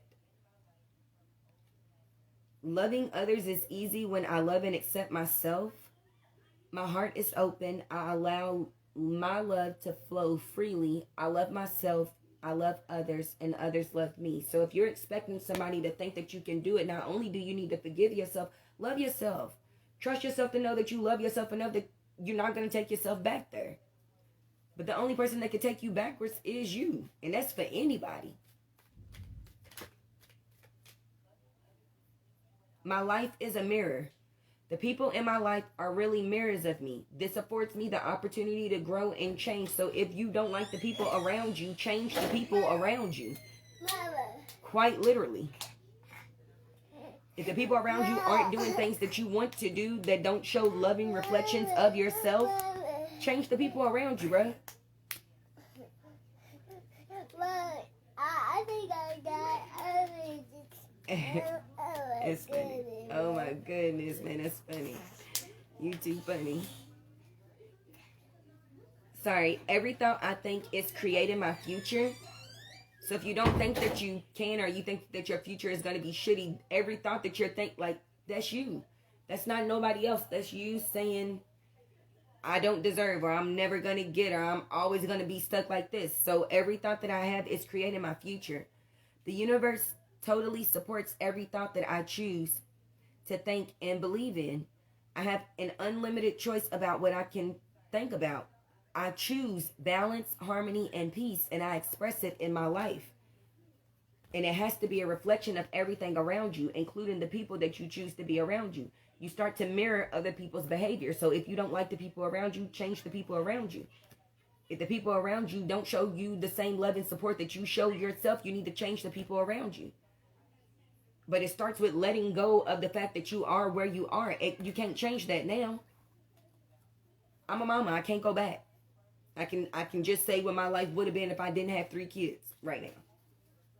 loving others is easy when I love and accept myself. My heart is open. I allow my love to flow freely. I love myself. I love others and others love me. So if you're expecting somebody to think that you can do it, not only do you need to forgive yourself, love yourself. Trust yourself to know that you love yourself enough that you're not going to take yourself back there. But the only person that can take you backwards is you. And that's for anybody. My life is a mirror. The people in my life are really mirrors of me. This affords me the opportunity to grow and change. So if you don't like the people around you, change the people around you. Quite literally. If the people around you aren't doing things that you want to do that don't show loving reflections of yourself, change the people around you, bro. I think I got It's funny. Oh my goodness, man, that's funny. You too funny. Sorry, every thought I think is creating my future. So if you don't think that you can, or you think that your future is going to be shitty, every thought that you're like, that's you. That's not nobody else. That's you saying, I don't deserve, or I'm never going to get, or I'm always going to be stuck like this. So every thought that I have is creating my future. The universe totally supports every thought that I choose to think and believe in. I have an unlimited choice about what I can think about. I choose balance, harmony, and peace, and I express it in my life. And it has to be a reflection of everything around you, including the people that you choose to be around you. You start to mirror other people's behavior. So if you don't like the people around you, change the people around you. If the people around you don't show you the same love and support that you show yourself, you need to change the people around you. But it starts with letting go of the fact that you are where you are. You can't change that now. I'm a mama. I can't go back. I can just say what my life would have been if I didn't have 3 kids right now.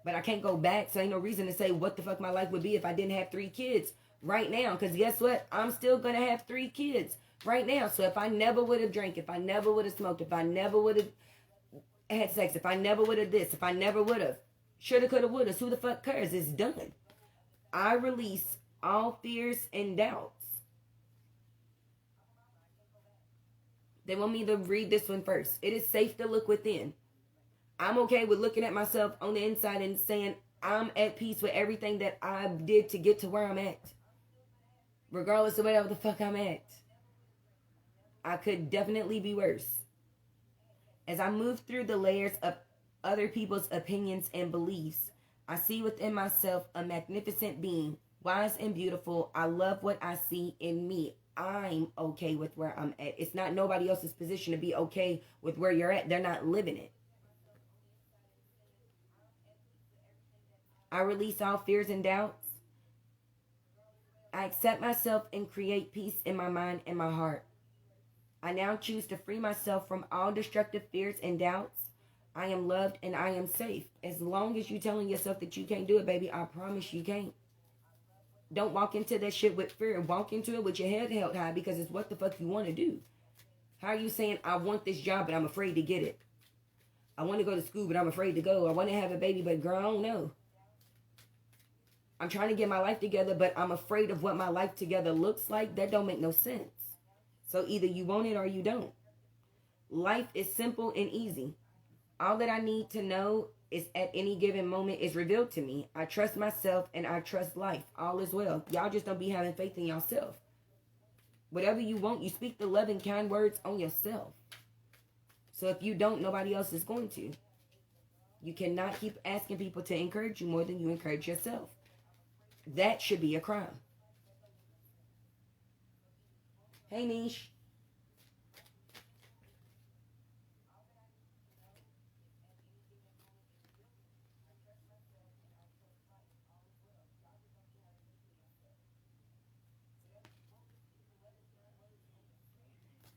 But I can't go back, so ain't no reason to say what the fuck my life would be if I didn't have 3 kids right now. Because guess what? I'm still going to have 3 kids right now. So if I never would have drank, if I never would have smoked, if I never would have had sex, if I never would have this, if I never would have, shoulda, coulda, woulda, who the fuck cares? It's done. I release all fears and doubts. They want me to read this one first. It is safe to look within. I'm okay with looking at myself on the inside and saying I'm at peace with everything that I did to get to where I'm at. Regardless of whatever the fuck I'm at. I could definitely be worse. As I move through the layers of other people's opinions and beliefs, I see within myself a magnificent being, wise and beautiful. I love what I see in me. I'm okay with where I'm at. It's not nobody else's position to be okay with where you're at. They're not living it. I release all fears and doubts. I accept myself and create peace in my mind and my heart. I now choose to free myself from all destructive fears and doubts. I am loved and I am safe. As long as you're telling yourself that you can't do it, baby, I promise you can't. Don't walk into that shit with fear. Walk into it with your head held high because it's what the fuck you want to do. How are you saying, I want this job, but I'm afraid to get it? I want to go to school, but I'm afraid to go. I want to have a baby, but girl, I don't know. I'm trying to get my life together, but I'm afraid of what my life together looks like. That don't make no sense. So either you want it or you don't. Life is simple and easy. All that I need to know is at any given moment is revealed to me. I trust myself and I trust life. All is well. Y'all just don't be having faith in yourself. Whatever you want, you speak the loving, kind words on yourself. So if you don't, nobody else is going to. You cannot keep asking people to encourage you more than you encourage yourself. That should be a crime. Hey, Niche.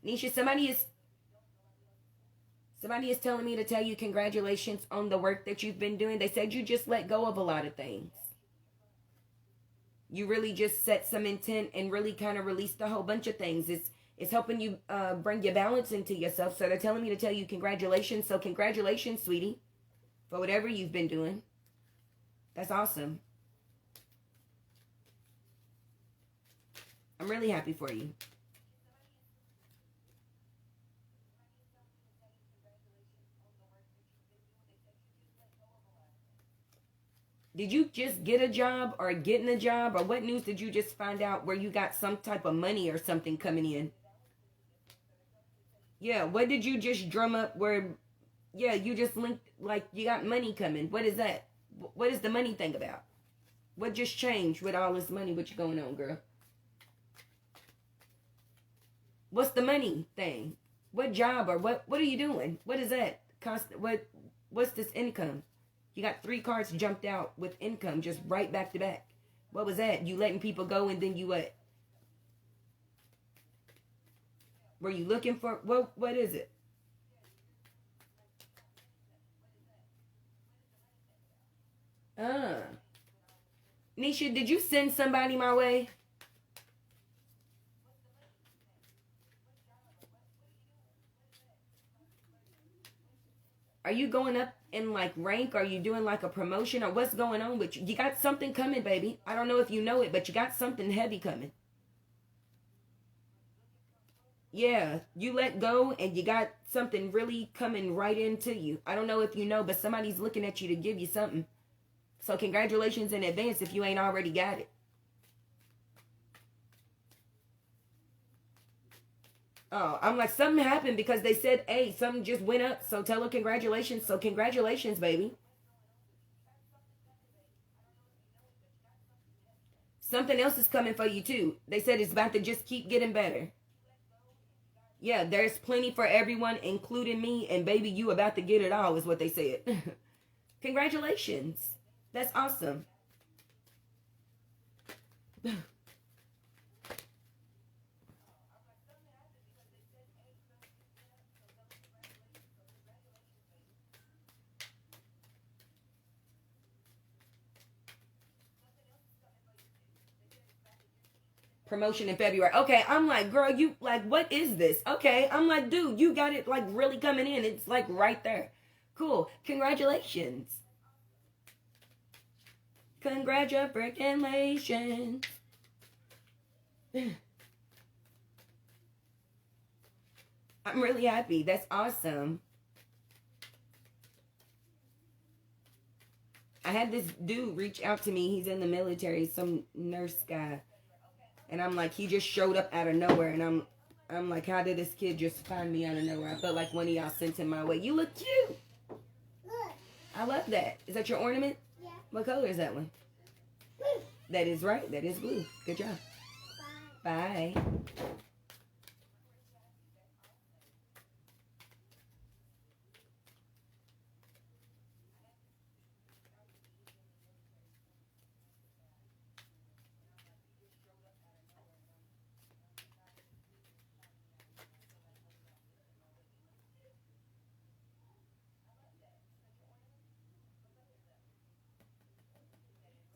Nisha, somebody is telling me to tell you congratulations on the work that you've been doing. They said you just let go of a lot of things. You really just set some intent and really kind of released a whole bunch of things. It's helping you bring your balance into yourself. So they're telling me to tell you congratulations. So congratulations, sweetie, for whatever you've been doing. That's awesome. I'm really happy for you. Did you just get a job or getting a job, or what news did you just find out where you got some type of money or something coming in? Yeah, what did you just drum up where, yeah, you just linked, like you got money coming? What is that? What is the money thing about? What just changed with all this money? What you going on, girl? What's the money thing? What job or what are you doing? What is that? What's this income? You got 3 cards jumped out with income just right back to back. What was that? You letting people go and then you what? Were you looking for what is it? Nisha, did you send somebody my way? Are you going up in like rank? Are you doing like a promotion, or what's going on with you? You got something coming, baby. I don't know if you know it, but you got something heavy coming. Yeah, you let go and you got something really coming right into you. I don't know if you know, but somebody's looking at you to give you something. So congratulations in advance if you ain't already got it. Oh, I'm like, something happened because they said, hey, something just went up. So tell her congratulations. So congratulations, baby. Something else is coming for you too. They said it's about to just keep getting better. Yeah, there's plenty for everyone, including me. And baby, you about to get it all is what they said. Congratulations. That's awesome. Promotion in February. Okay, I'm like, girl, you like, what is this? Okay, I'm like, dude, you got it like really coming in. It's like right there. Cool. Congratulations. Congratulations. I'm really happy. That's awesome. I had this dude reach out to me. He's in the military, some nurse guy. And I'm like, he just showed up out of nowhere. And I'm like, how did this kid just find me out of nowhere? I felt like one of y'all sent him my way. You look cute. Look. I love that. Is that your ornament? Yeah. What color is that one? Blue. That is right. That is blue. Good job. Bye. Bye.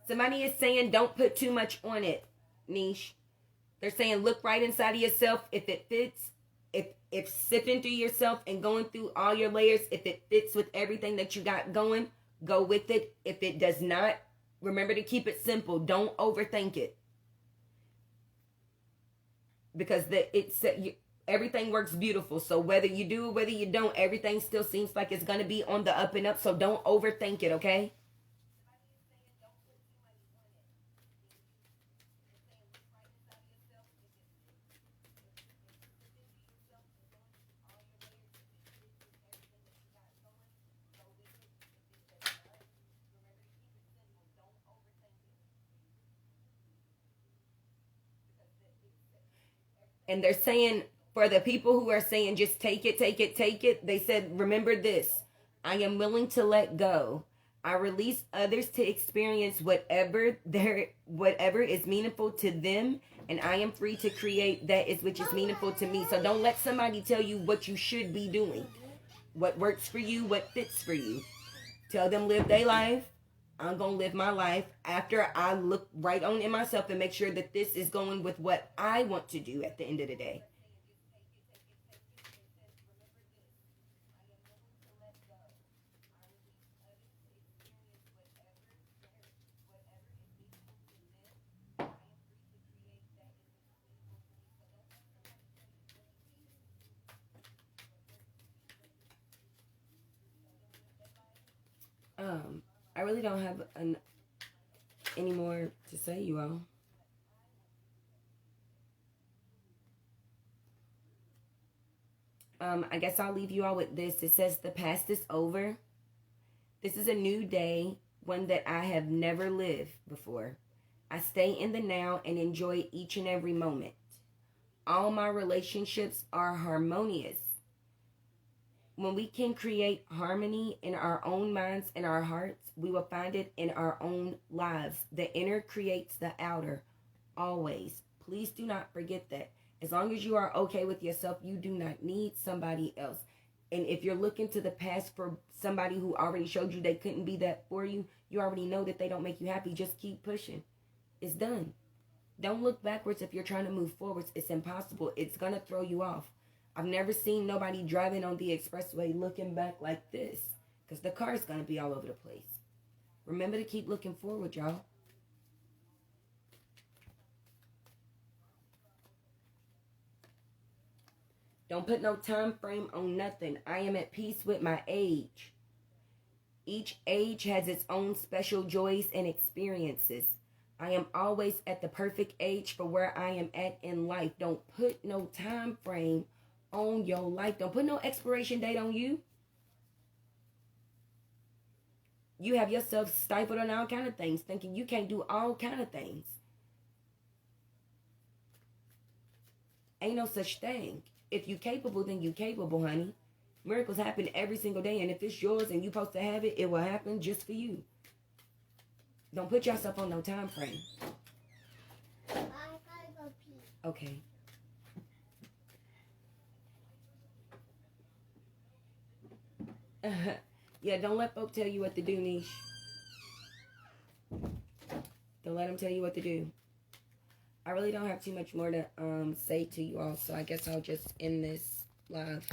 Somebody is saying don't put too much on it, Niche. They're saying look right inside of yourself. If it fits, if sifting through yourself and going through all your layers, if it fits with everything that you got going, go with it. If it does not, remember to keep it simple. Don't overthink it. Because everything works beautiful. So whether you do or whether you don't, everything still seems like it's going to be on the up and up. So don't overthink it, okay? And they're saying, for the people who are saying just take it, take it, take it, they said, remember this. I am willing to let go. I release others to experience whatever is meaningful to them, and I am free to create that is which is meaningful to me. So don't let somebody tell you what you should be doing. What works for you, what fits for you. Tell them live their life. I'm going to live my life after I look right on in myself and make sure that this is going with what I want to do at the end of the day. I really don't have any more to say, you all. I guess I'll leave you all with this. It says the past is over. This is a new day, one that I have never lived before. I stay in the now and enjoy each and every moment. All my relationships are harmonious. When we can create harmony in our own minds and our hearts, we will find it in our own lives. The inner creates the outer, always. Please do not forget that. As long as you are okay with yourself, you do not need somebody else. And if you're looking to the past for somebody who already showed you they couldn't be that for you, you already know that they don't make you happy. Just keep pushing. It's done. Don't look backwards if you're trying to move forwards. It's impossible. It's going to throw you off. I've never seen nobody driving on the expressway looking back like this, because the car is going to be all over the place. Remember to keep looking forward, y'all. Don't put no time frame on nothing. I am at peace with my age. Each age has its own special joys and experiences. I am always at the perfect age for where I am at in life. Don't put no time frame on your life. Don't put no expiration date on you. You have yourself stifled on all kind of things, thinking you can't do all kind of things. Ain't no such thing. If you capable, then you capable, honey. Miracles happen every single day, and if it's yours and you're supposed to have it, it will happen just for you. Don't put yourself on no time frame. I gotta go pee. Okay. Yeah, don't let folk tell you what to do, Niche. Don't let them tell you what to do. I really don't have too much more to say to you all, so I guess I'll just end this live.